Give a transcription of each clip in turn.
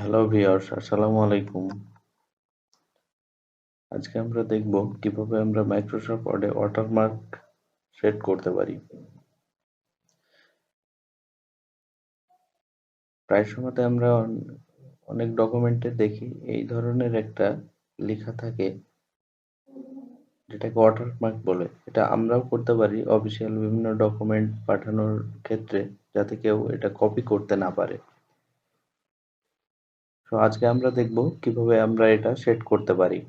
Hello viewers, আসসালামু আলাইকুম। আজকে আমরা দেখব কিভাবে আমরা মাইক্রোসফট ওয়ার্ডে ওয়াটারমার্ক সেট করতে পারি। প্রায় সময়তে আমরা অনেক ডকুমেন্টে দেখি এই ধরনের একটা লেখা থাকে যেটাকে ওয়াটারমার্ক বলে। এটা আমরাও করতে পারি অফিসিয়াল বিভিন্ন ডকুমেন্ট পাঠানোর ক্ষেত্রে, যাতে কেউ এটা কপি করতে না পারে। তো আজকে আমরা দেখব কিভাবে আমরা এটা সেট করতে পারি।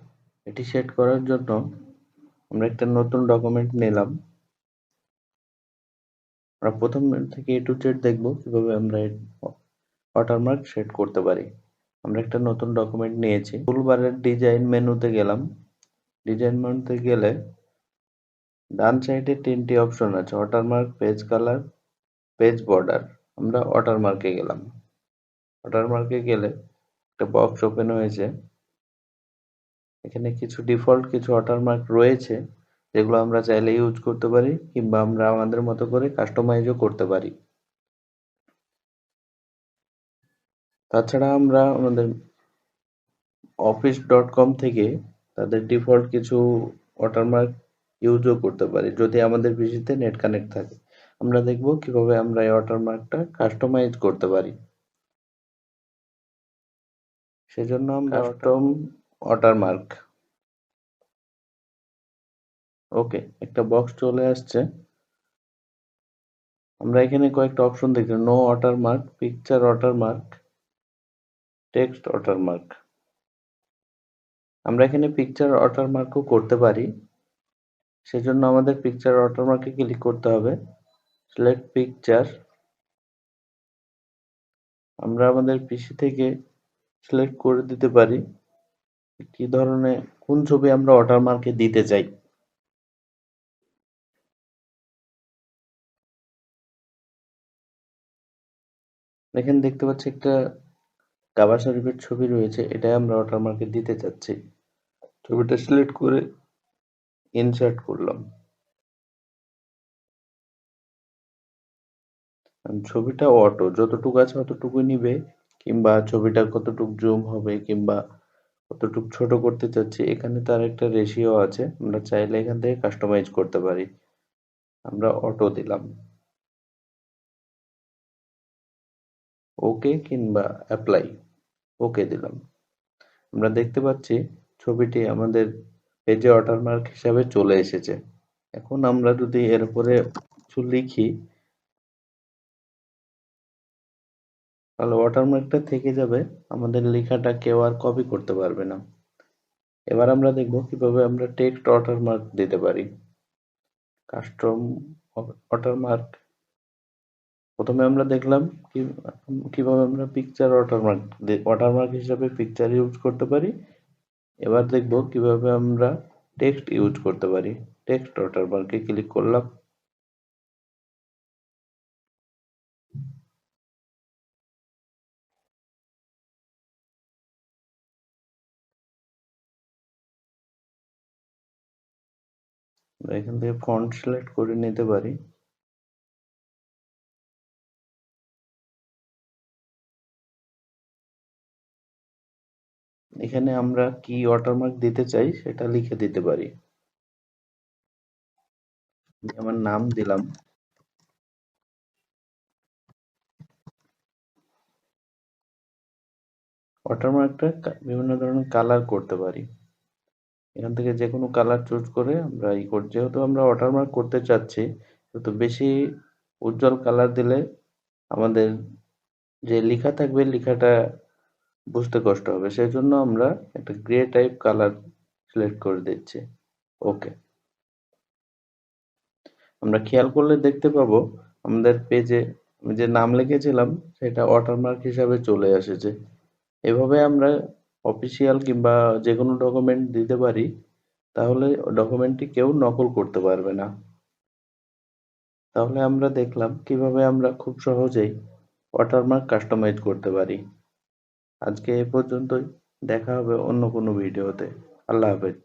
এটি সেট করার জন্য আমরা একটা নতুন ডকুমেন্ট নিলাম। আমরা প্রথম থেকে A to Z দেখব কিভাবে আমরা ওয়াটারমার্ক সেট করতে পারি। আমরা একটা নতুন ডকুমেন্ট নিয়েছি। টুলবারের ডিজাইন মেনুতে গেলাম। ডিজাইন মেনুতে গেলে ডান সাইডে 3টি অপশন আছে: watermark, page colour, page border. আমরা ওয়াটারমার্কে গেলাম। ওয়াটারমার্কে গেলে একটা বক্স ওপেন হয়েছে। এখানে কিছু ডিফল্ট কিছু ওয়াটারমার্ক রয়েছে, যেগুলো আমরা চাইলে ইউজ করতে পারি কিংবা আমরা আমাদের মতো করে কাস্টমাইজও করতে পারি। তাছাড়া আমরা আমাদের office.com থেকে তাদের ডিফল্ট কিছু ওয়াটারমার্ক ইউজও করতে পারি, যদি আমাদের পিসিতে নেট কানেক্ট থাকে। আমরা দেখব কিভাবে আমরা এই ওয়াটারমার্কটা কাস্টমাইজ করতে পারি। সেজন্য আমরা কাস্টম ওয়াটারমার্ক, ওকে, একটা বক্স চলে আসছে। আমরা এখানে কয়েকটা অপশন দেখছি: no watermark, picture watermark, text watermark. আমরা এখানে পিকচার ওয়াটারমার্কও করতে পারি। সেজন্য আমাদের পিকচার ওয়াটারমার্কে ক্লিক করতে হবে, সিলেক্ট পিকচার। আমরা আমাদের পিসি থেকে সিলেক্ট করে দিতে পারি কি ধরনের কোন ছবি আমরা ওয়াটারমার্কে দিতে চাই। এখানে দেখতে পাচ্ছি একটা কাবা শরীফের ছবি রয়েছে, এটাই আমরা ওয়াটারমার্কে দিতে চাচ্ছি। ছবিটা সিলেক্ট করে ইনসার্ট করলাম। ছবিটা অটো, যতটুকু আছে অতটুকুই নিবে, কিংবা ছবিটা কতটুকু জুম হবে কিংবা কতটুকু ছোট করতে চাচ্ছি, এখানে তার একটা রেশিও আছে। আমরা চাইলে এখান থেকে কাস্টমাইজ করতে পারি। আমরা অটো দিলাম, ওকে কিংবা অ্যাপ্লাই, ওকে দিলাম। আমরা দেখতে পাচ্ছি ছবিটি আমাদের পেজে ওয়াটারমার্ক হিসাবে চলে এসেছে। এখন আমরা যদি এর উপরে কিছু লিখি, তাহলে ওয়াটারমার্কটা থেকে যাবে, আমাদের লেখাটা কেউ আর কপি করতে পারবে না। এবার আমরা দেখব কিভাবে আমরা টেক্সট ওয়াটারমার্ক দিতে পারি। কাস্টম ওয়াটারমার্ক, প্রথমে আমরা দেখলাম কিভাবে আমরা পিকচার ওয়াটারমার্ক হিসাবে পিকচার ইউজ করতে পারি। এবার দেখব কিভাবে আমরা টেক্সট ইউজ করতে পারি। টেক্সট ওয়াটারমার্কে ক্লিক করলাম। আমরা এখান থেকে ফন্ট সিলেক্ট করে নিতে পারি। এখানে আমরা কি ওয়াটারমার্ক দিতে চাই সেটা লিখে দিতে পারি। আমার নাম দিলাম। ওয়াটারমার্কটা বিভিন্ন ধরনের কালার করতে পারি। এখান থেকে যে কোনো কালার চুজ করে আমরা যেহেতু আমরা ওয়াটারমার্ক করতে চাচ্ছি, তো বেশি উজ্জ্বল কালার দিলে আমাদের যে লেখা থাকবে লেখাটা বুঝতে কষ্ট হবে। সেই জন্য আমরা একটা গ্রে টাইপ কালার সিলেক্ট করে দিচ্ছি, ওকে। আমরা খেয়াল করলে দেখতে পাবো আমাদের পেজে যে নাম লিখেছিলাম সেটা ওয়াটারমার্ক হিসাবে চলে এসেছে। এভাবে আমরা অফিসিয়াল কিংবা যে কোনো ডকুমেন্ট দিতে পারি, তাহলে ডকুমেন্টটি কেউ নকল করতে পারবে না। তাহলে আমরা দেখলাম কিভাবে আমরা খুব সহজেই ওয়াটারমার্ক কাস্টমাইজ করতে পারি। আজকে এ পর্যন্তই, দেখা হবে অন্য কোনো ভিডিওতে। আল্লাহ হাফেজ।